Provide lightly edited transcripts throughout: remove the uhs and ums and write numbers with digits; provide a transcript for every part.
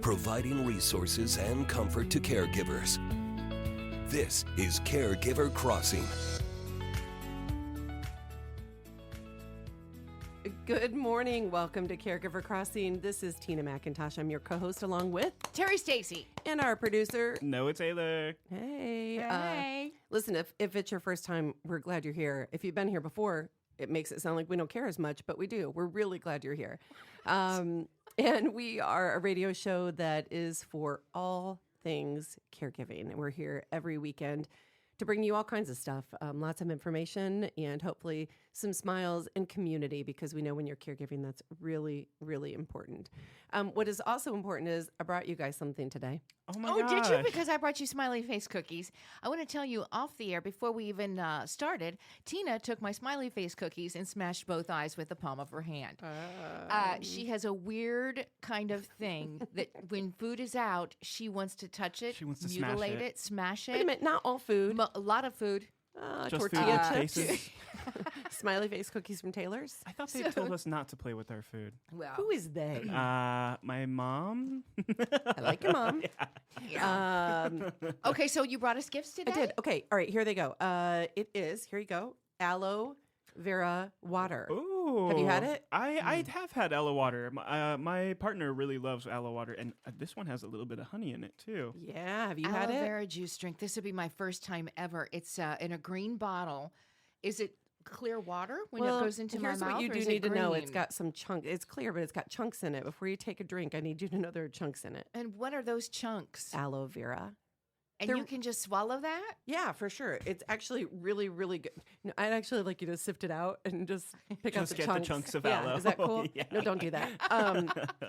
providing resources and comfort to caregivers. This is Caregiver Crossing. Good morning. Welcome to Caregiver Crossing. This is Tina McIntosh. I'm your co-host along with Terry Stacy. And our producer, Noah Taylor. Hey. Hey. Listen, if it's your first time, we're glad you're here. If you've been here before, it makes it sound like we don't care as much, but we do. We're really glad you're here. And we are a radio show that is for all things caregiving. And we're here every weekend to bring you all kinds of stuff, lots of information, and hopefully some smiles and community, because we know when you're caregiving, that's really, really important. What is also important is I brought you guys something today. Oh my gosh. Did you? Because I brought you smiley face cookies. I want to tell you off the air, before we even started, Tina took my smiley face cookies and smashed both eyes with the palm of her hand. She has a weird kind of thing that when food is out, she wants to touch it, She wants to mutilate it, smash Wait a it. minute, not all food. A lot of food. Just Tortilla food with chips. faces? Smiley face cookies from Taylor's. I thought they told us not to play with our food. Well, Who is they? My mom. I like your mom. okay, so you brought us gifts today? I did. Okay. All right. Here they go. It is, here you go, aloe vera water. Ooh. Have you had it? I have had aloe water. My partner really loves aloe water, and this one has a little bit of honey in it, too. Yeah. Have you Aloe had it? vera juice drink. This would be my first time ever. It's in a green bottle. Is it clear water when it goes into my here's mouth? what you or do is need to know. It's green? got some chunks. It's clear, but it's got chunks in it. Before you take a drink, I need you to know there are chunks in it. And what are those chunks? Aloe vera. And they're- you can just swallow that? Yeah, for sure. It's actually really, really good. No, I'd actually like you to sift it out and just pick out Just the get the chunks. chunks of Yeah, aloe. is that cool? Yeah. No, don't do that.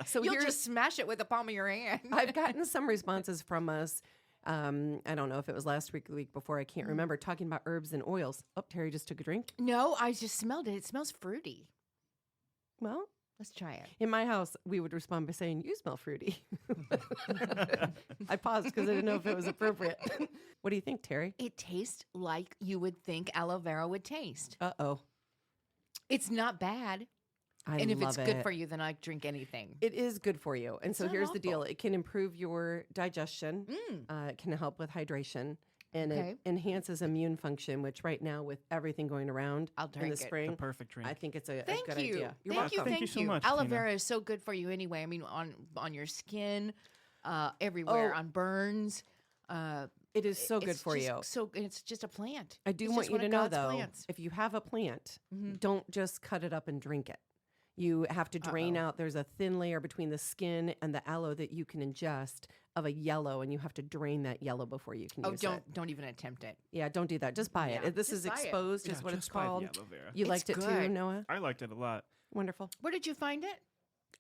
So You'll here's, just smash it with the palm of your hand. I've gotten some responses from us. I don't know if it was last week or the week before. I can't remember. Talking about herbs and oils. Oh, Terry just took a drink. No, I just smelled it. It smells fruity. Well, Let's try it. in my house, we would respond by saying, "You smell fruity." I paused because I didn't know if it was appropriate. What do you think, Terry? It tastes like you would think aloe vera would taste. Uh-oh. It's not bad. I And if love it's good it. for you, then I drink anything. It is good for you. And so not here's the deal. awful. It can improve your digestion. It can help with hydration. And Okay. it enhances immune function, which right now with everything going around I'll in drink the it. spring, The perfect drink. I think it's a Thank good you. idea. You're Thank you. welcome. Thank you so much, Aloe Tina. vera is so good for you anyway. I mean, on your skin, everywhere, Oh. on burns. It is so good It's for just you. So it's just a plant. I do It's want just you one to of know, God's though, plants. if you have a plant, don't just cut it up and drink it. You have to drain out. There's a thin layer between the skin and the aloe that you can ingest of a yellow, and you have to drain that yellow before you can Oh, use it. don't even attempt it. Yeah, don't do that. Just buy it. Yeah, This just is buy it. exposed, is Yeah, what it's just buy the called. aloe vera. You It's liked it too, good. Noah? I liked it a lot. Wonderful. Where did you find it?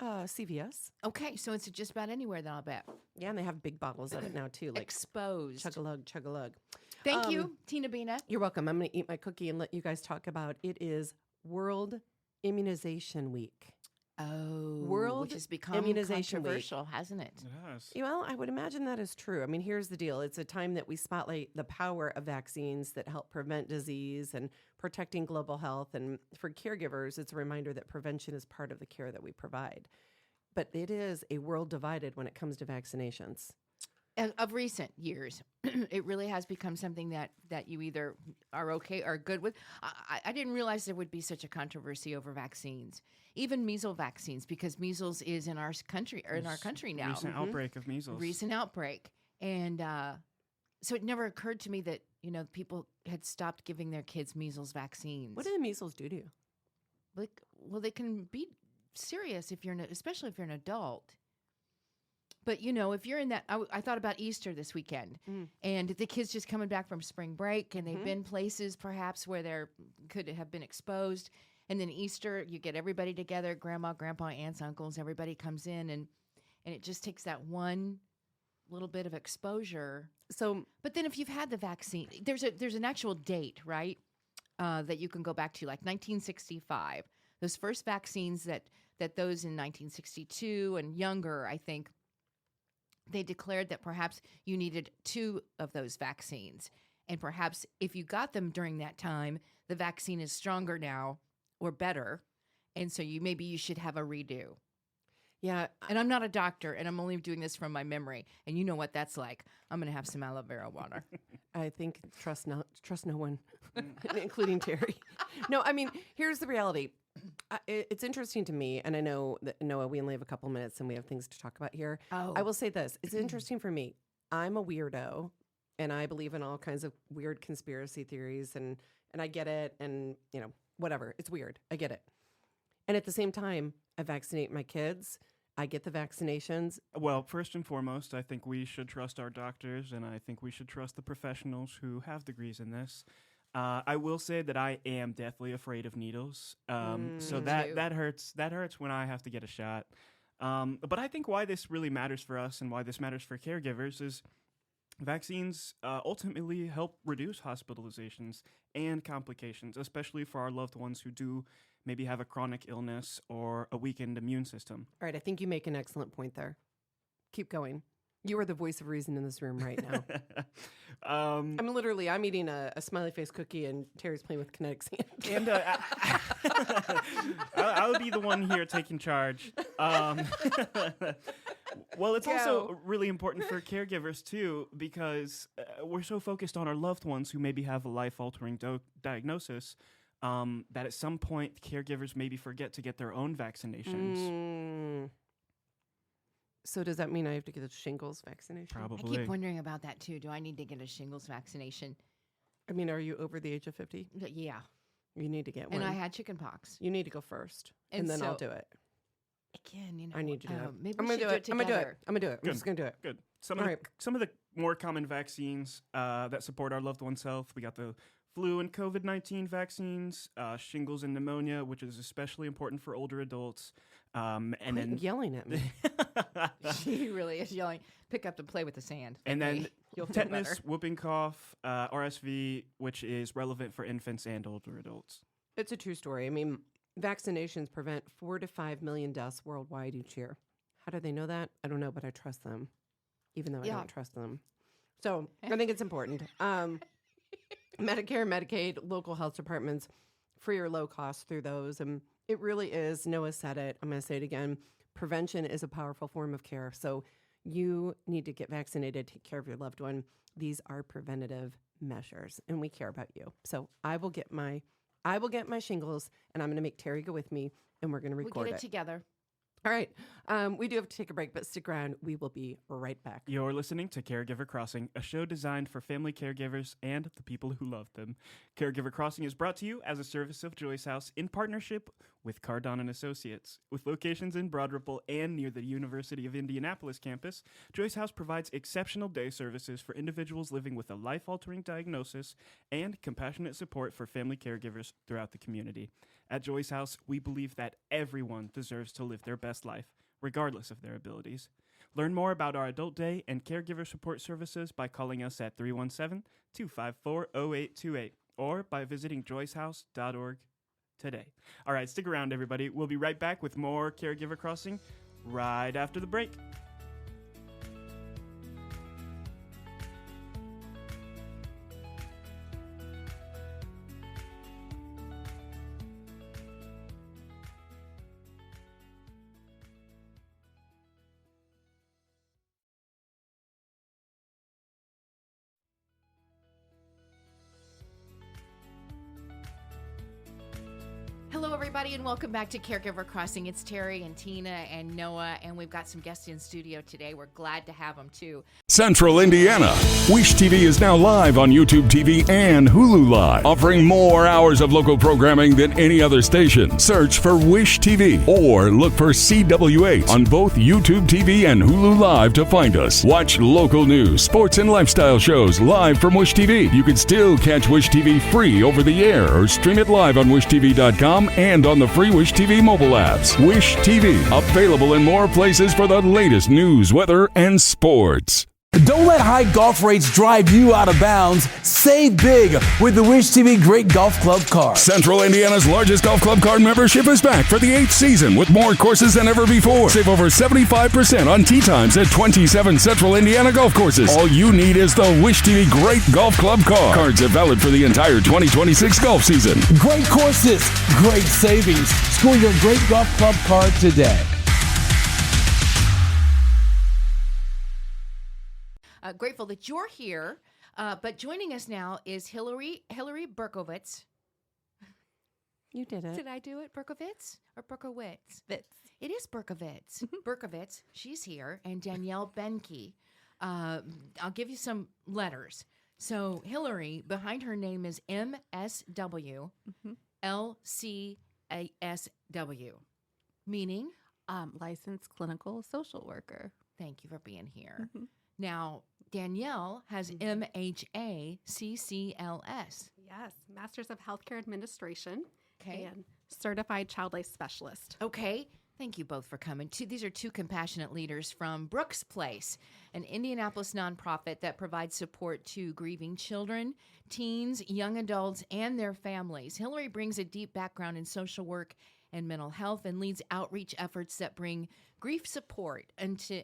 CVS. Okay, so it's just about anywhere then, I'll bet. Yeah, and they have big bottles of it now too, like Exposed. chug-a-lug, chug-a-lug. Thank you, Tina Behnke. You're welcome. I'm going to eat my cookie and let you guys talk about it. Is World Immunization Week. Oh, World which has become Immunization Week. controversial, hasn't it? Yes. Well, I would imagine that is true. I mean, here's the deal. It's a time that we spotlight the power of vaccines that help prevent disease and protecting global health. And for caregivers, it's a reminder that prevention is part of the care that we provide. But it is a world divided when it comes to vaccinations. Of recent years, it really has become something that you either are okay or good with. I didn't realize there would be such a controversy over vaccines, even measles vaccines, because measles is in our country now. Recent outbreak of measles. Recent outbreak, and so it never occurred to me that people had stopped giving their kids measles vaccines. What do the measles do to you? Well, they can be serious especially if you're an adult. But, if you're in that, I thought about Easter this weekend, and the kids just coming back from spring break, and they've been places perhaps where they could have been exposed. And then Easter, you get everybody together, grandma, grandpa, aunts, uncles, everybody comes in, and it just takes that one little bit of exposure. So, But then if you've had the vaccine, there's an actual date, right, that you can go back to, like 1965. Those first vaccines that those in 1962 and younger, I think, they declared that perhaps you needed 2 of those vaccines. And perhaps if you got them during that time, the vaccine is stronger now or better. And so maybe you should have a redo. Yeah, And I'm not a doctor, and I'm only doing this from my memory. And you know what that's like. I'm going to have some aloe vera water. I think trust no one, including Terry. No, I mean, here's the reality. It's interesting to me, and I know that, Noah, we only have a couple minutes and we have things to talk about here. Oh. I will say this. It's interesting for me. I'm a weirdo, and I believe in all kinds of weird conspiracy theories, and I get it, and, whatever. It's weird. I get it. And at the same time, I vaccinate my kids. I get the vaccinations. Well, first and foremost, I think we should trust our doctors, and I think we should trust the professionals who have degrees in this. I will say that I am deathly afraid of needles, so that hurts. That hurts when I have to get a shot. But I think why this really matters for us and why this matters for caregivers is vaccines ultimately help reduce hospitalizations and complications, especially for our loved ones who do maybe have a chronic illness or a weakened immune system. All right, I think you make an excellent point there. Keep going. You are the voice of reason in this room right now. I'm eating a smiley face cookie, and Terry's playing with kinetic sand. And I'll be the one here taking charge. Well, it's also really important for caregivers, too, because we're so focused on our loved ones who maybe have a life-altering diagnosis that at some point caregivers maybe forget to get their own vaccinations. So does that mean I have to get a shingles vaccination? Probably. I keep wondering about that, too. Do I need to get a shingles vaccination? I mean, are you over the age of 50? Yeah. You need to get one. And I had chicken pox. You need to go first, and then I'll do it. Again, I need to do it. Maybe I'm we going to should do it. do it I'm going to do it. Good. I'm just going to do it. Good. Some of the more common vaccines that support our loved ones' health, we got the flu and COVID-19 vaccines, shingles and pneumonia, which is especially important for older adults. And then yelling at me. She really is yelling. Pick up the play with the sand. And then You'll feel tetanus, better. whooping cough, RSV, which is relevant for infants and older adults. It's a true story. I mean, vaccinations prevent 4 to 5 million deaths worldwide each year. How do they know that? I don't know, but I trust them, even though I don't trust them. So I think it's important. Medicare, Medicaid, local health departments, free or low cost through those. And it really is, Noah said it, I'm going to say it again, prevention is a powerful form of care. So you need to get vaccinated, take care of your loved one. These are preventative measures, and we care about you. So I will get my shingles, and I'm going to make Terry go with me, and we're going to record We'll get it together. All right. We do have to take a break, but stick around. We will be right back. You're listening to Caregiver Crossing, a show designed for family caregivers and the people who love them. Caregiver Crossing is brought to you as a service of Joyce House in partnership with Cardon & Associates. With locations in Broad Ripple and near the University of Indianapolis campus, Joyce House provides exceptional day services for individuals living with a life-altering diagnosis and compassionate support for family caregivers throughout the community. At Joyce House, we believe that everyone deserves to live their best life, regardless of their abilities. Learn more about our adult day and caregiver support services by calling us at 317-254-0828 or by visiting joycehouse.org today. All right, stick around, everybody. We'll be right back with more Caregiver Crossing right after the break. Hello, everybody, and welcome back to Caregiver Crossing. It's Terry and Tina and Noah, and we've got some guests in studio today. We're glad to have them, too. Central Indiana. Wish TV is now live on YouTube TV and Hulu Live, offering more hours of local programming than any other station. Search for Wish TV or look for CW8 on both YouTube TV and Hulu Live to find us. Watch local news, sports, and lifestyle shows live from Wish TV. You can still catch Wish TV free over the air or stream it live on wishtv.com and on the free Wish TV mobile apps. Wish TV, available in more places for the latest news, weather, and sports. Don't let high golf rates drive you out of bounds. Save big with the Wish TV Great Golf Club Card. Central Indiana's largest golf club card membership is back for the 8th season with more courses than ever before. Save over 75% on tee times at 27 Central Indiana golf courses. All you need is the Wish TV Great Golf Club Card. Cards are valid for the entire 2026 golf season. Great courses, great savings. Score your Great Golf Club Card today. grateful that you're here. But joining us now is Hilary Bercovitz. You did it. Did I do it? Bercovitz or Bercovitz? Fitz. It is Bercovitz. Bercovitz, she's here, and Danielle Behnke. I'll give you some letters. So Hilary, behind her name is MSW LCASW, meaning? Licensed clinical social worker. Thank you for being here. Now, Danielle has MHACCLS. Yes, Masters of Healthcare Administration Okay. and Certified Child Life Specialist. Okay. Thank you both for coming. These are two compassionate leaders from Brooke's Place, an Indianapolis nonprofit that provides support to grieving children, teens, young adults, and their families. Hilary brings a deep background in social work and mental health and leads outreach efforts that bring grief support into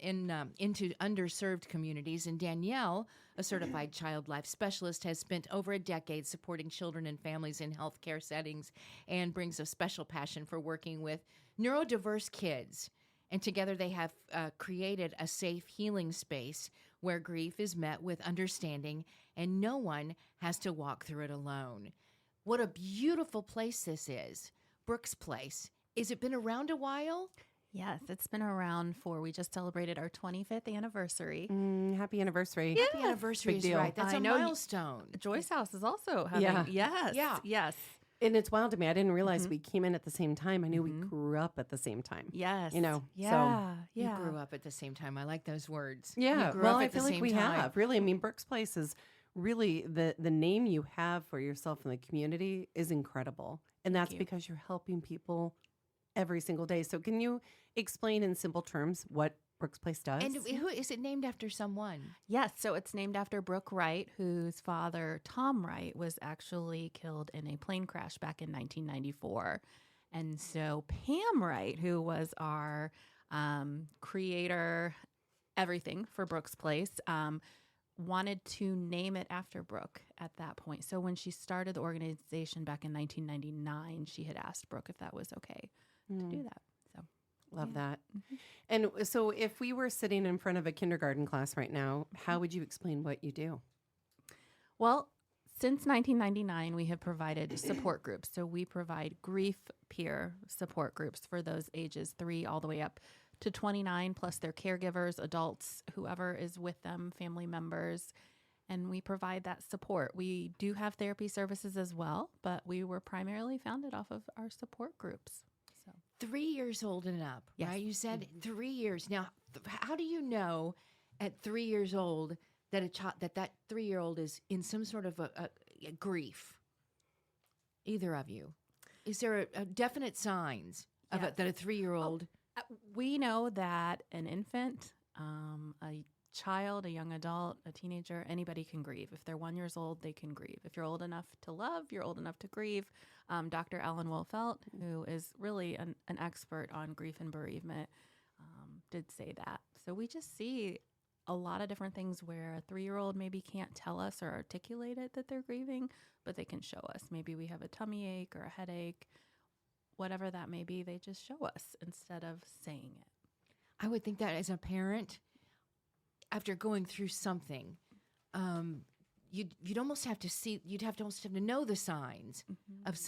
underserved communities. And Danielle, a certified child life specialist, has spent over a decade supporting children and families in healthcare settings and brings a special passion for working with neurodiverse kids. And together they have created a safe healing space where grief is met with understanding and no one has to walk through it alone. What a beautiful place this is. Brooke's Place. Has it been around a while? Yes, it's been around we just celebrated our 25th anniversary. Happy anniversary. Happy anniversary Big is deal. right. That's I a know you- milestone. Joyce House is also having. Yeah. Yes. Yeah. Yes. And it's wild to me. I didn't realize we came in at the same time. I knew we grew up at the same time. Yes. You know, Yeah. You Yeah. grew up at the same time. I like those words. Yeah. You grew Well, up I at the feel like same we time. have. Really, I mean, Brooke's Place is really the name you have for yourself in the community is incredible. And that's you. because you're helping people every single day. So can you explain in simple terms what Brooke's Place does? And who is it named after someone? Yes, so it's named after Brooke Wright, whose father, Tom Wright, was actually killed in a plane crash back in 1994. And so Pam Wright, who was our creator, everything for Brooke's Place, wanted to name it after Brooke at that point. So when she started the organization back in 1999, she had asked Brooke if that was okay to do that. So Love that. And so if we were sitting in front of a kindergarten class right now, how would you explain what you do? Well, since 1999, we have provided support groups. So we provide grief peer support groups for those ages 3 all the way up to 29, plus their caregivers, adults, whoever is with them, family members. And we provide that support. We do have therapy services as well, but we were primarily founded off of our support groups. So 3 years old and up, Yes. right? You said 3 years. Now, how do you know at 3 years old that that 3-year-old is in some sort of a grief? Either of you, is there a definite signs of Yes. that a 3-year-old? we know that an infant, a child, a young adult, a teenager, anybody can grieve. If they're 1 year old, they can grieve. If you're old enough to love, you're old enough to grieve. Dr. Alan Wolfelt, who is really an expert on grief and bereavement, did say that. So we just see a lot of different things where a 3-year-old maybe can't tell us or articulate it that they're grieving, but they can show us. Maybe we have a tummy ache or a headache, whatever that may be, they just show us instead of saying it. I would think that as a parent, after going through something, you'd almost have to see. You'd have to almost have to know the signs of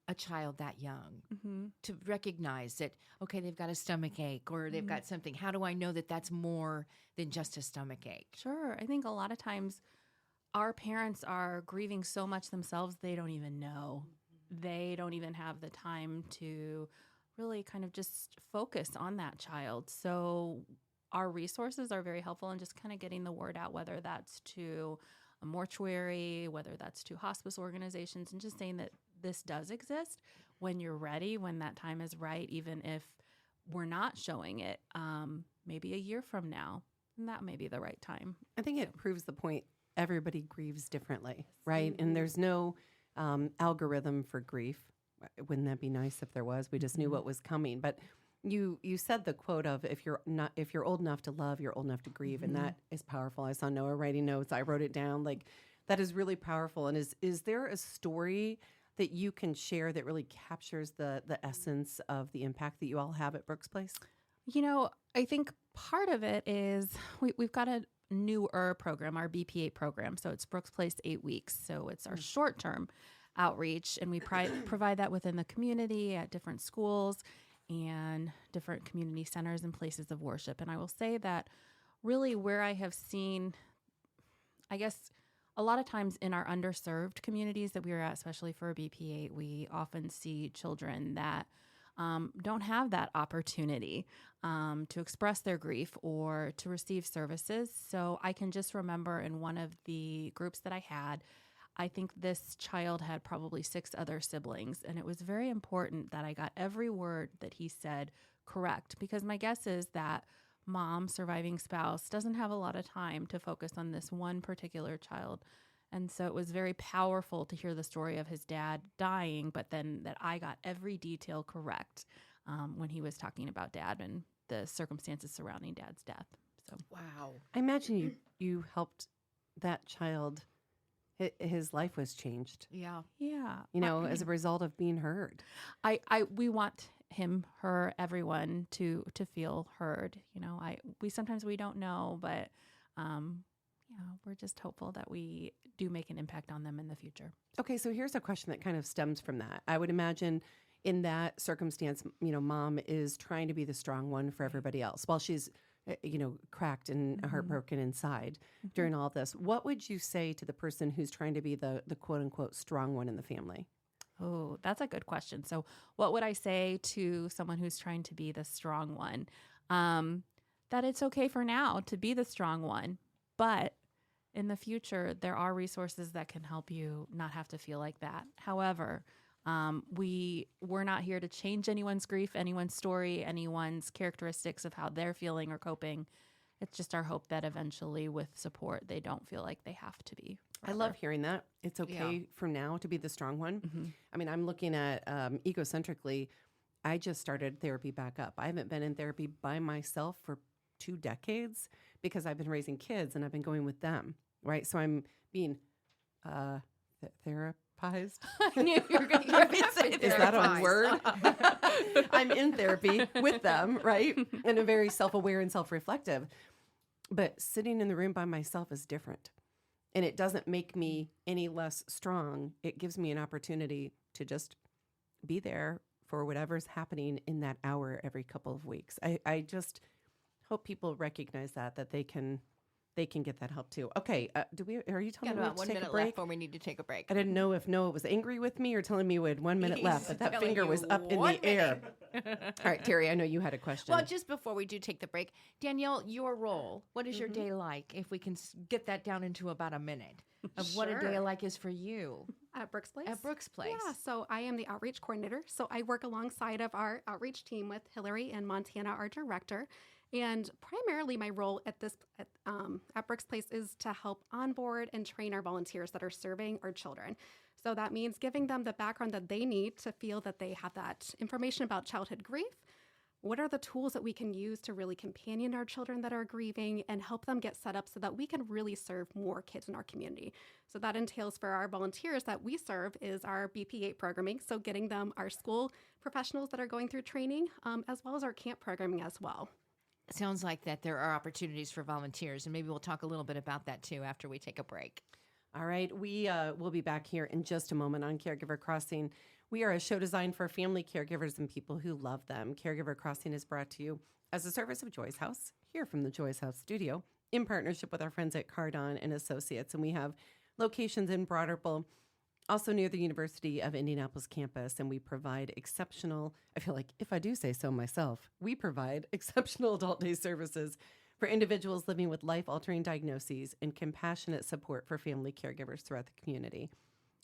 a child that young to recognize that, okay, they've got a stomach ache or they've got something. How do I know that that's more than just a stomach ache? Sure. I think a lot of times our parents are grieving so much themselves, they don't even know. They don't even have the time to really kind of just focus on that child. So our resources are very helpful in just kind of getting the word out, whether that's to a mortuary, whether that's to hospice organizations, and just saying that this does exist when you're ready, when that time is right, even if we're not showing it maybe a year from now, and that may be the right time. I think it proves the point. Everybody grieves differently, right? And there's no algorithm for grief. Wouldn't that be nice if there was? We just knew what was coming. But you said the quote of if you're old enough to love, you're old enough to grieve, and that is powerful. I saw Noah writing notes. I wrote it down. Like, that is really powerful. And is there a story that you can share that really captures the essence of the impact that you all have at Brooke's Place? You know, I think part of it is we've got newer program, our BP8 program. So it's Brooke's Place 8 weeks. So it's our short-term outreach, and we provide that within the community at different schools and different community centers and places of worship. And I will say that really where I have seen, I guess, a lot of times in our underserved communities that we are at, especially for BP8, we often see children that don't have that opportunity to express their grief or to receive services. So I can just remember in one of the groups that I had, I think this child had probably 6 other siblings, and it was very important that I got every word that he said correct, because my guess is that mom, surviving spouse, doesn't have a lot of time to focus on this one particular child. And so it was very powerful to hear the story of his dad dying, but then that I got every detail correct when he was talking about dad and the circumstances surrounding dad's death. So Wow. I imagine you helped that child. His life was changed, Yeah. yeah, as a result of being heard. we want him, her, everyone to feel heard. We sometimes we don't know, but we're just hopeful that we do make an impact on them in the future. Okay, so here's a question that kind of stems from that. I would imagine in that circumstance, mom is trying to be the strong one for everybody else while she's, cracked and heartbroken inside during all this. What would you say to the person who's trying to be the quote unquote strong one in the family? Oh, that's a good question. So what would I say to someone who's trying to be the strong one? That it's okay for now to be the strong one, but in the future, there are resources that can help you not have to feel like that. However, we're not here to change anyone's grief, anyone's story, anyone's characteristics of how they're feeling or coping. It's just our hope that eventually with support, they don't feel like they have to be. I love hearing that. It's okay for now to be the strong one. I mean, I'm looking at egocentrically, I just started therapy back up. I haven't been in therapy by myself for 2 decades because I've been raising kids and I've been going with them, right? So I'm being therapized. I knew you were going to say Is that a word? I'm in therapy with them, right? And I'm very self-aware and self-reflective. But sitting in the room by myself is different. And it doesn't make me any less strong. It gives me an opportunity to just be there for whatever's happening in that hour every couple of weeks. I just hope people recognize that they can get that help too. Okay, are you telling me we have about to 1 take minute a break? left before we need to take a break. I didn't know if Noah was angry with me or telling me we had 1 minute left, but that telling finger you was up in 1 the air. All right, Terry, I know you had a question. Well, just before we do take the break, Danielle, your role, what is your day like? If we can get that down into about a minute of what a day Sure. like is for you At Brooke's Place? at Brooke's Place. Yeah, so I am the outreach coordinator. So I work alongside of our outreach team with Hilary and Montana, our director. And primarily my role at Brooke's Place is to help onboard and train our volunteers that are serving our children. So that means giving them the background that they need to feel that they have that information about childhood grief. What are the tools that we can use to really companion our children that are grieving and help them get set up so that we can really serve more kids in our community? So that entails for our volunteers that we serve is our BP8 programming. So getting them our school professionals that are going through training, as well as our camp programming as well. It sounds like that there are opportunities for volunteers, and maybe we'll talk a little bit about that too after we take a break. All right, we will be back here in just a moment on Caregiver Crossing. We are a show designed for family caregivers and people who love them. Caregiver Crossing is brought to you as a service of Joy's House, here from the Joy's House studio, in partnership with our friends at Cardon and Associates. And we have locations in Broad Ripple, also near the University of Indianapolis campus, and we provide exceptional, I feel like if I do say so myself, we provide exceptional adult day services for individuals living with life-altering diagnoses and compassionate support for family caregivers throughout the community.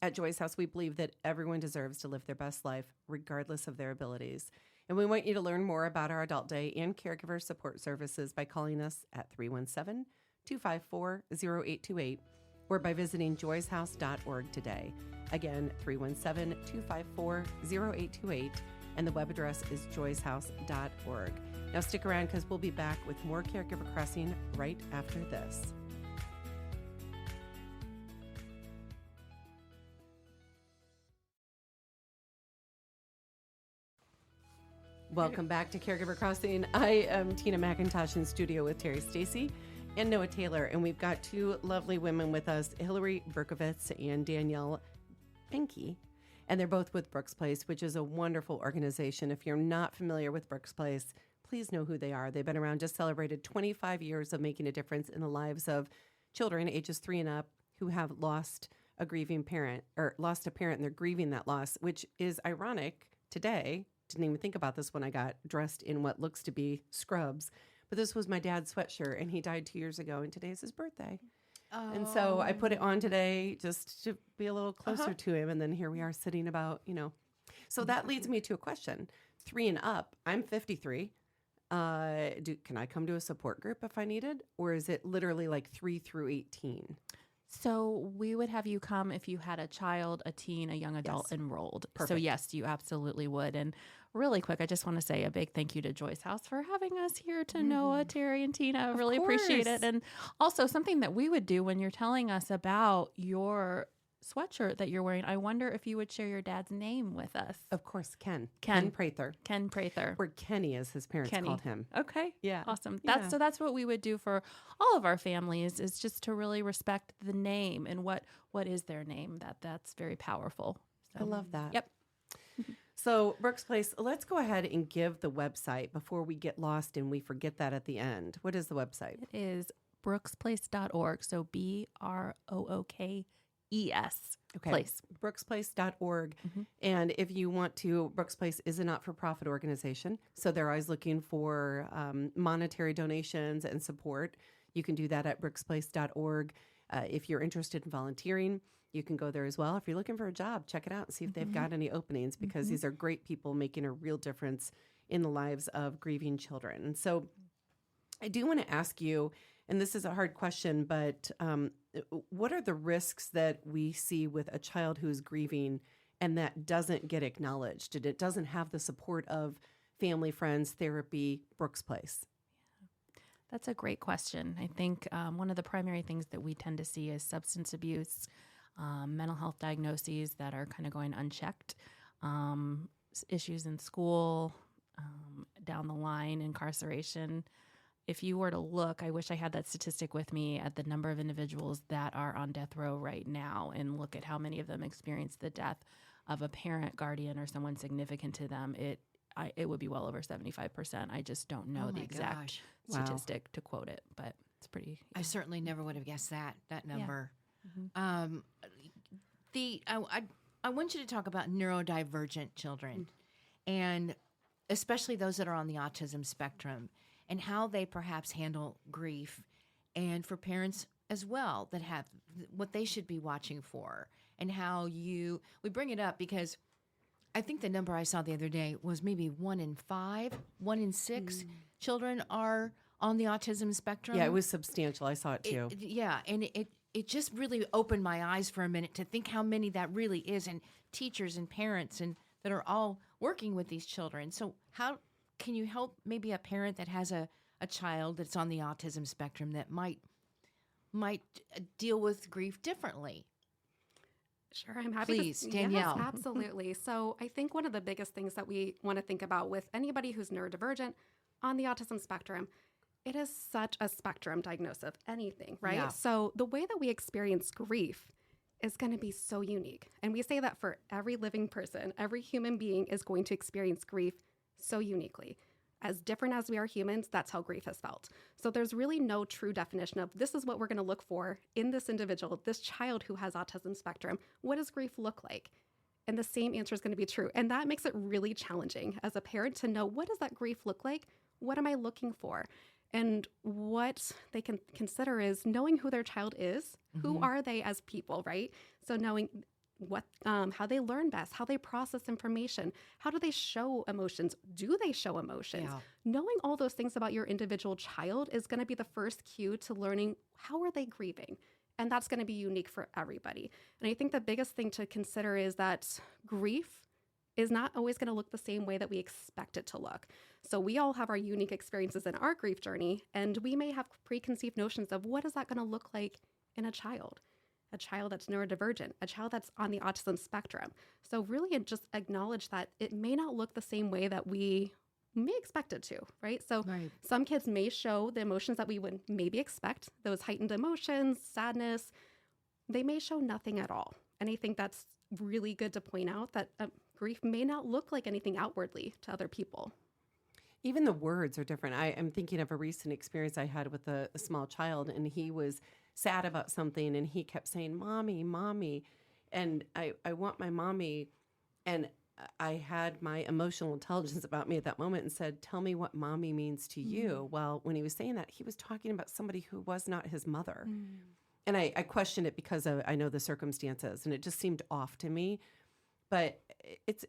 At Joy's House, we believe that everyone deserves to live their best life, regardless of their abilities. And we want you to learn more about our adult day and caregiver support services by calling us at 317-254-0828 or by visiting joyshouse.org today. Again, 317-254-0828, and the web address is joyshouse.org. Now stick around because we'll be back with more Caregiver Crossing right after this. Welcome back to Caregiver Crossing. I am Tina McIntosh in studio with Terry Stacy, and Noah Taylor. And we've got two lovely women with us, Hilary Bercovitz and Danielle Behnke. And they're both with Brooks Place, which is a wonderful organization. If you're not familiar with Brooks Place, please know who they are. They've been around, just celebrated 25 years of making a difference in the lives of children ages 3 and up who have lost a grieving parent or lost a parent and they're grieving that loss, which is ironic today. Didn't even think about this when I got dressed in what looks to be scrubs. But this was my dad's sweatshirt, and he died 2 years ago, and today's his birthday. And so I put it on today just to be a little closer to him, and then here we are sitting about, So that leads me to a question. 3 and up, I'm 53. Can I come to a support group if I needed? Or is it literally like 3 through 18? So we would have you come if you had a child, a teen, a young adult enrolled. Perfect. So yes, you absolutely would. And really quick, I just want to say a big thank you to Joyce House for having us here, to Noah, Terry, and Tina. I really appreciate it. And also something that we would do when you're telling us about your sweatshirt that you're wearing, I wonder if you would share your dad's name with us. Of course, Ken Prather. Ken Prather. Or Kenny, as his parents called him. Okay. Yeah. Awesome. Yeah. That's what we would do for all of our families, is just to really respect the name and what is their name. That's very powerful. So, I love that. Yep. So, Brooks Place, let's go ahead and give the website before we get lost and we forget that at the end. What is the website? It is brooksplace.org. So BROOKES. Okay. Place. Brooksplace.org. And if you want to, Brooks Place is a not-for-profit organization, so they're always looking for monetary donations and support. You can do that at brooksplace.org. If you're interested in volunteering, you can go there as well. If you're looking for a job, check it out and see if they've got any openings, because these are great people making a real difference in the lives of grieving children. And so I do want to ask you, and this is a hard question, but what are the risks that we see with a child who's grieving and that doesn't get acknowledged, and it doesn't have the support of family, friends, therapy, Brooks Place? That's a great question. I think one of the primary things that we tend to see is substance abuse, mental health diagnoses that are kind of going unchecked, issues in school, down the line, incarceration. If you were to look, I wish I had that statistic with me, at the number of individuals that are on death row right now, and look at how many of them experience the death of a parent, guardian, or someone significant to them. It would be well over 75%. I just don't know the exact statistic to quote it, but it's pretty. Yeah. I certainly never would have guessed that number. Yeah. I want you to talk about neurodivergent children, and especially those that are on the autism spectrum, and how they perhaps handle grief, and for parents as well that have what they should be watching for, and how we bring it up because I think the number I saw the other day was maybe 1 in 5, 1 in 6 children are on the autism spectrum. Yeah, it was substantial. I saw it too. And it just really opened my eyes for a minute to think how many that really is, and teachers and parents and that are all working with these children. So how can you help maybe a parent that has a child that's on the autism spectrum that might deal with grief differently? Sure, I'm happy Please, to. Danielle. Yes, absolutely. So I think one of the biggest things that we want to think about with anybody who's neurodivergent on the autism spectrum, it is such a spectrum diagnosis of anything, right? Yeah. So the way that we experience grief is going to be so unique. And we say that for every living person, every human being is going to experience grief so uniquely. As different as we are humans, that's how grief is felt. So there's really no true definition of this is what we're going to look for in this individual, this child who has autism spectrum. What does grief look like? And the same answer is going to be true. And that makes it really challenging as a parent to know, what does that grief look like? What am I looking for? And what they can consider is knowing who their child is. Who are they as people, right? So knowing what, how they learn best, how they process information, how do they show emotions? Do they show emotions? Yeah. Knowing all those things about your individual child is going to be the first cue to learning how are they grieving? And that's going to be unique for everybody. And I think the biggest thing to consider is that grief is not always going to look the same way that we expect it to look. So we all have our unique experiences in our grief journey, and we may have preconceived notions of what is that going to look like in a child that's neurodivergent, a child that's on the autism spectrum. So really just acknowledge that it may not look the same way that we may expect it to, right? So some kids may show the emotions that we would maybe expect, those heightened emotions, sadness. They may show nothing at all. And I think that's really good to point out that grief may not look like anything outwardly to other people. Even the words are different. I am thinking of a recent experience I had with a small child, and he was sad about something, and he kept saying, "Mommy, mommy," and I want my mommy. And I had my emotional intelligence about me at that moment and said, "Tell me what mommy means to you." Well, when he was saying that, he was talking about somebody who was not his mother. And I questioned it because I know the circumstances, and it just seemed off to me. But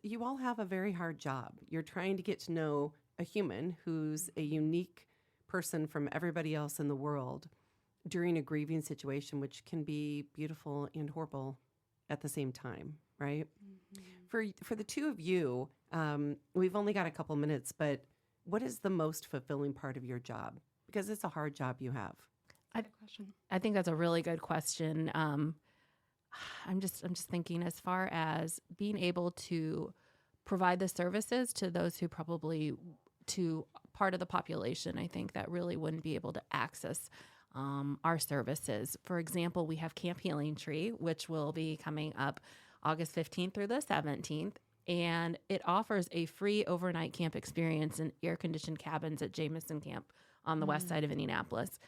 you all have a very hard job. You're trying to get to know a human who's a unique person from everybody else in the world during a grieving situation, which can be beautiful and horrible at the same time, right? For the two of you, we've only got a couple minutes, but what is the most fulfilling part of your job? Because it's a hard job you have. I think that's a really good question. I'm just thinking as far as being able to provide the services to those who probably to part of the population, I think that really wouldn't be able to access our services. For example, we have Camp Healing Tree, which will be coming up August 15th through the 17th, and it offers a free overnight camp experience in air-conditioned cabins at Jamison Camp on the west side of Indianapolis.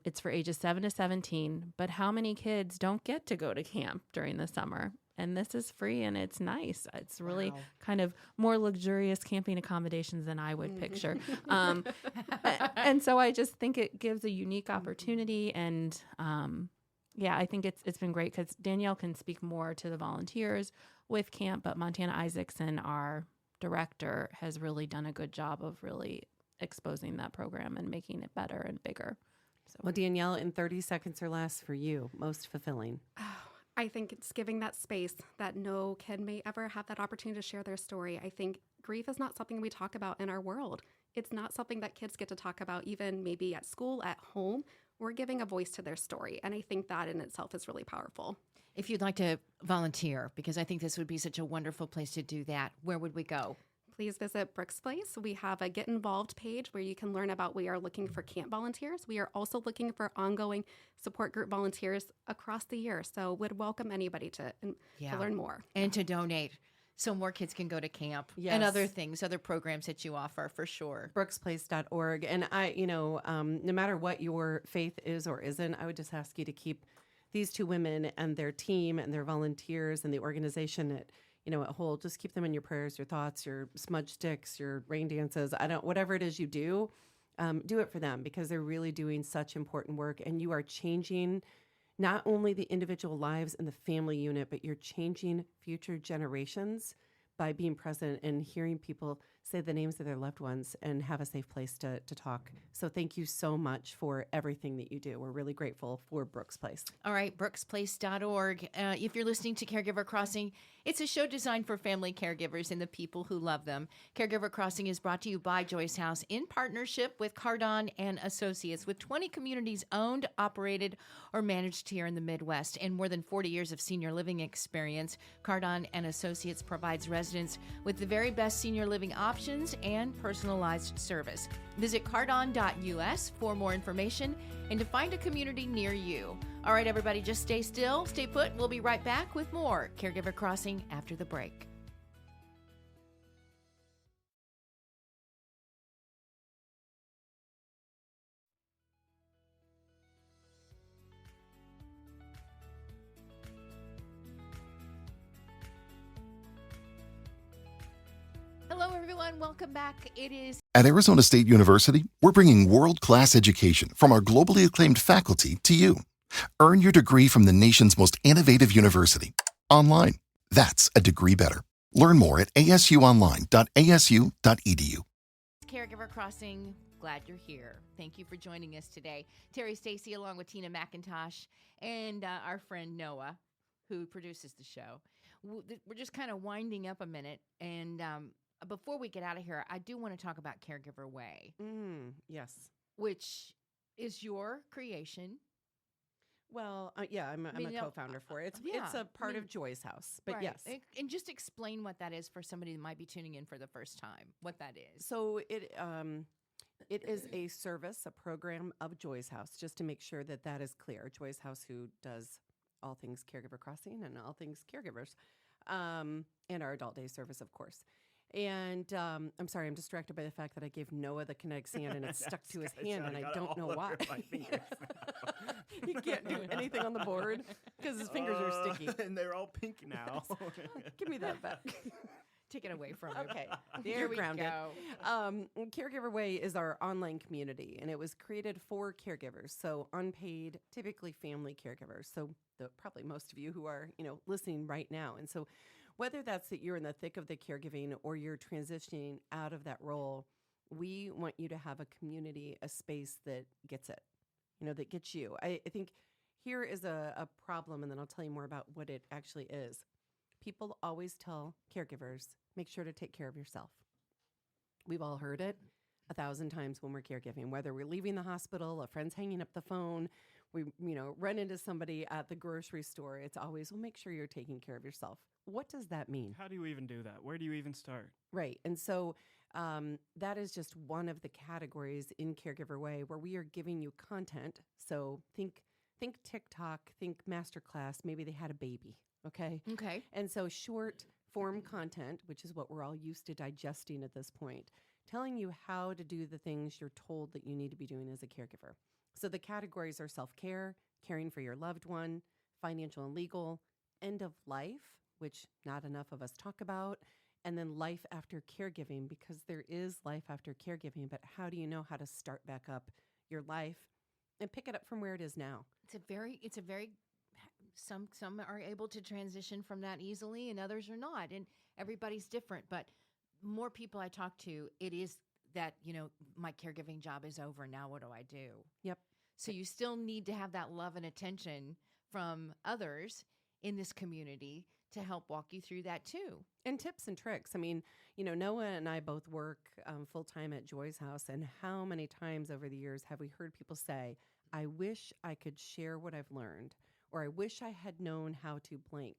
It's for ages 7 to 17, but how many kids don't get to go to camp during the summer? And this is free and it's nice. It's really kind of more luxurious camping accommodations than I would picture. And so I just think it gives a unique opportunity. And I think it's been great because Danielle can speak more to the volunteers with camp, but Montana Isaacson, our director, has really done a good job of really exposing that program and making it better and bigger. So. Well, Danielle, in 30 seconds or less for you, most fulfilling. I think it's giving that space that no kid may ever have that opportunity to share their story. I think grief is not something we talk about in our world. It's not something that kids get to talk about even maybe at school, at home. We're giving a voice to their story. And I think that in itself is really powerful. If you'd like to volunteer, because I think this would be such a wonderful place to do that, where would we go? Please visit Brooke's Place. We have a Get Involved page where you can learn about we are looking for camp volunteers. We are also looking for ongoing support group volunteers across the year. So would welcome anybody to learn more. And to donate so more kids can go to camp and other things, other programs that you offer for sure. Brooksplace.org. And no matter what your faith is or isn't, I would just ask you to keep these two women and their team and their volunteers and the organization at whole, just keep them in your prayers, your thoughts, your smudge sticks, your rain dances. Whatever it is you do it for them because they're really doing such important work. And you are changing not only the individual lives in the family unit, but you're changing future generations by being present and hearing people say the names of their loved ones and have a safe place to talk. So thank you so much for everything that you do. We're really grateful for Brooke's Place. All right, brooksplace.org. If you're listening to Caregiver Crossing, it's a show designed for family caregivers and the people who love them. Caregiver Crossing is brought to you by Joyce House in partnership with Cardon and Associates, with 20 communities owned, operated, or managed here in the Midwest, and more than 40 years of senior living experience. Cardon and Associates provides residents with the very best senior living options and personalized service. Visit cardon.us for more information and to find a community near you. All right, everybody, just stay still, stay put. We'll be right back with more Caregiver Crossing after the break. Hello, everyone. Welcome back. It is At Arizona State University, we're bringing world-class education from our globally acclaimed faculty to you. Earn your degree from the nation's most innovative university. Online. That's a degree better. Learn more at asuonline.asu.edu. Caregiver Crossing. Glad you're here. Thank you for joining us today. Terry Stacy along with Tina McIntosh and our friend Noah, who produces the show. We're just kind of winding up a minute. And before we get out of here, I do want to talk about Caregiver Way. Yes. Which is your creation. Well, yeah, I'm mean, a you know, co-founder for it. It's yeah, a part I mean, of Joy's House, but Right. yes. And just explain what that is for somebody that might be tuning in for the first time, what that is. So it is a service, a program of Joy's House, just to make sure that that is clear. Joy's House, who does all things Caregiver Crossing and all things caregivers, and our adult day service, of course. And I'm sorry, I'm distracted by the fact that I gave Noah the kinetic sand and it's stuck to his hand, and I don't know why. He can't do anything on the board because his fingers are sticky. And they're all pink now. Give me that back. Take it away from him. Okay, There you're we grounded. go. Caregiver Way is our online community, and it was created for caregivers, so unpaid, typically family caregivers. So probably most of you who are listening right now, and so whether that's that you're in the thick of the caregiving or you're transitioning out of that role, we want you to have a community, a space that gets it, that gets you. I think here is a problem, and then I'll tell you more about what it actually is. People always tell caregivers, make sure to take care of yourself. We've all heard it 1,000 times when we're caregiving, whether we're leaving the hospital, a friend's hanging up the phone, we run into somebody at the grocery store. It's always, well, make sure you're taking care of yourself. What does that mean? How do you even do that? Where do you even start? Right. And so that is just one of the categories in Caregiver Way where we are giving you content. So think TikTok, think masterclass, maybe they had a baby. Okay. And so short form content, which is what we're all used to digesting at this point, telling you how to do the things you're told that you need to be doing as a caregiver. So the categories are self-care, caring for your loved one, financial and legal, end of life, which not enough of us talk about, and then life after caregiving, because there is life after caregiving, but how do you know how to start back up your life and pick it up from where it is now? It's a very some are able to transition from that easily and others are not, and everybody's different. But more people I talk to, it is that my caregiving job is over, now what do I do? Yep. So you still need to have that love and attention from others in this community to help walk you through that too. And tips and tricks. I mean, Noah and I both work full-time at Joy's House, and how many times over the years have we heard people say, I wish I could share what I've learned, or I wish I had known how to blank.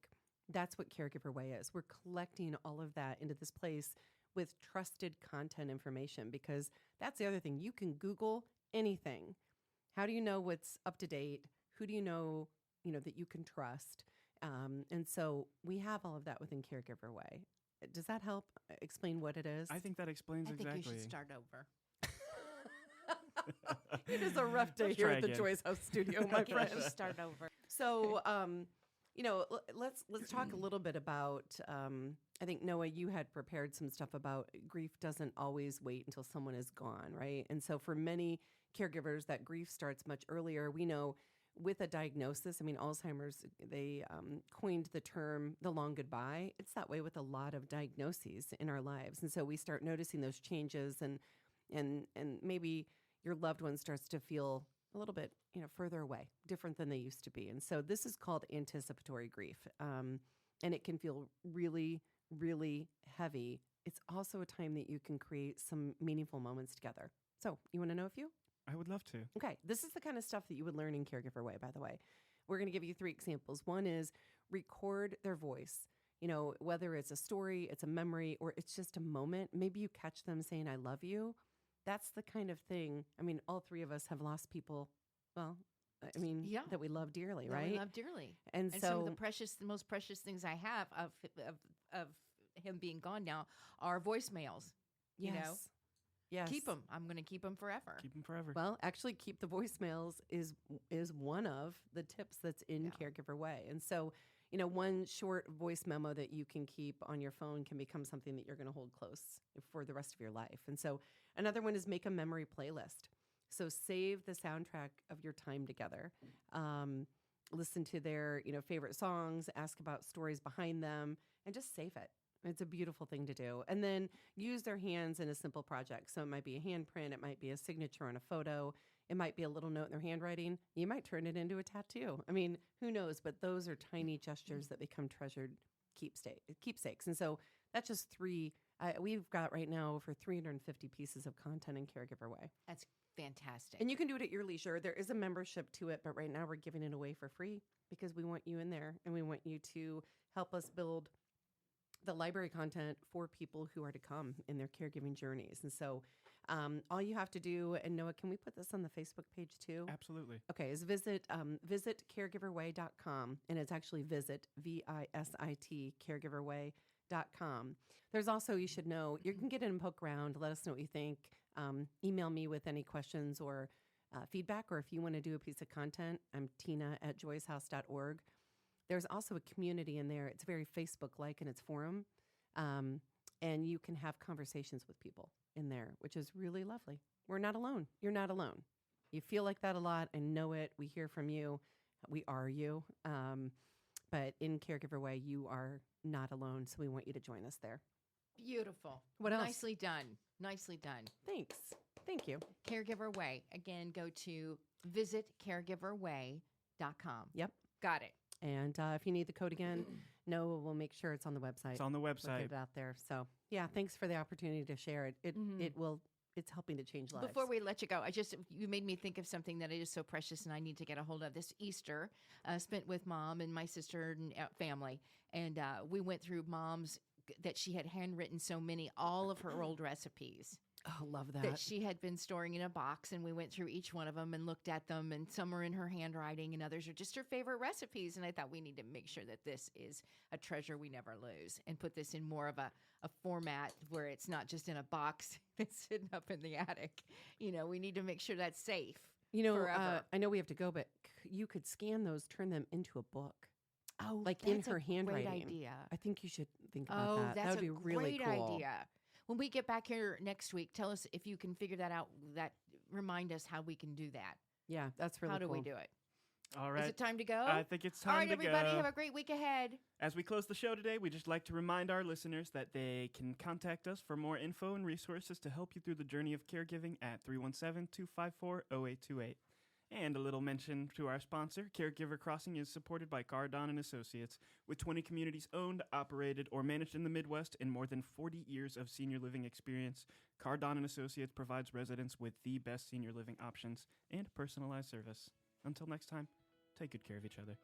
That's what Caregiver Way is. We're collecting all of that into this place with trusted content information, because that's the other thing. You can Google anything. How do you know what's up to date? Who do you know, that you can trust? And so we have all of that within Caregiver Way. Does that help explain what it is? I think that explains I exactly. think you should start over. It is a rough day Let's here try at the again. Joy's House studio, my I think you friend. should start over. So, let's talk a little bit about. I think Noah, you had prepared some stuff about grief doesn't always wait until someone is gone, right? And so, for many caregivers, that grief starts much earlier. We know with a diagnosis. I mean, Alzheimer's. They coined the term "the long goodbye." It's that way with a lot of diagnoses in our lives, and so we start noticing those changes, and maybe your loved one starts to feel a little bit, further away, different than they used to be. And so this is called anticipatory grief. And it can feel really, really heavy. It's also a time that you can create some meaningful moments together. So you want to know a few? I would love to. Okay. This is the kind of stuff that you would learn in Caregiver Way, by the way. We're going to give you 3 examples. One is record their voice. Whether it's a story, it's a memory, or it's just a moment. Maybe you catch them saying, I love you. That's the kind of thing. I mean, all 3 of us have lost people. Well, I mean, Yeah. that we love dearly, right? We love dearly. And And so, some of the most precious things I have of him being gone now are voicemails. yes, yes, Keep them. I'm going to keep them forever. Keep them forever. Well, actually, keep the voicemails is one of the tips that's in Caregiver Way. And so, one short voice memo that you can keep on your phone can become something that you're going to hold close for the rest of your life. And so, another one is make a memory playlist. So save the soundtrack of your time together. Listen to their, favorite songs, ask about stories behind them, and just save it. It's a beautiful thing to do. And then use their hands in a simple project. So it might be a handprint, it might be a signature on a photo, it might be a little note in their handwriting. You might turn it into a tattoo. I mean, who knows? But those are tiny gestures that become treasured keepsakes. And so that's just 3 We've got right now over 350 pieces of content in Caregiver Way. That's fantastic. And you can do it at your leisure. There is a membership to it, but right now we're giving it away for free because we want you in there and we want you to help us build the library content for people who are to come in their caregiving journeys. And so all you have to do, and Noah, can we put this on the Facebook page too? Absolutely. Okay, is visit caregiverway.com, and it's actually visit, VISIT, caregiverway.com. There's also, you should know, you can get in and poke around, let us know what you think. Email me with any questions or feedback, or if you want to do a piece of content, I'm tina@joyshouse.org. There's also a community in there. It's very Facebook-like in its forum, and you can have conversations with people in there, which is really lovely. We're not alone. You're not alone. You feel like that a lot. I know it. We hear from you. We are you. But in Caregiver Way, you are not alone, so we want you to join us there. Beautiful. What else? Nicely done. Nicely done. Thanks. Thank you. Caregiver Way. Again, go to visitcaregiverway.com. Yep. Got it. And if you need the code again, no, we'll make sure it's on the website. It's on the We'll website. get it out there. So, yeah, thanks for the opportunity to share it. It will. It's helping to change lives. Before we let you go, you made me think of something that is so precious and I need to get a hold of. This Easter, spent with Mom and my sister and family, and we went through Mom's that she had handwritten so many, all of her old recipes. Oh, love that. That she had been storing in a box, and we went through each one of them and looked at them, and some are in her handwriting and others are just her favorite recipes. And I thought we need to make sure that this is a treasure we never lose and put this in more of a format where it's not just in a box that's sitting up in the attic. You know, we need to make sure that's safe. Forever. I know we have to go, but you could scan those, turn them into a book. Oh, like that's in her a handwriting. Great idea. I think you should think about that. That's That would be a really great cool. idea. When we get back here next week, tell us if you can figure that out. Remind us how we can do that. Yeah, that's really How cool. do we do it? All right. Is it time to go? I think it's time All right, to everybody, go. have a great week ahead. As we close the show today, we'd just like to remind our listeners that they can contact us for more info and resources to help you through the journey of caregiving at 317-254-0828. And a little mention to our sponsor, Caregiver Crossing is supported by Cardon & Associates, with 20 communities owned, operated, or managed in the Midwest and more than 40 years of senior living experience. Cardon & Associates provides residents with the best senior living options and personalized service. Until next time, take good care of each other.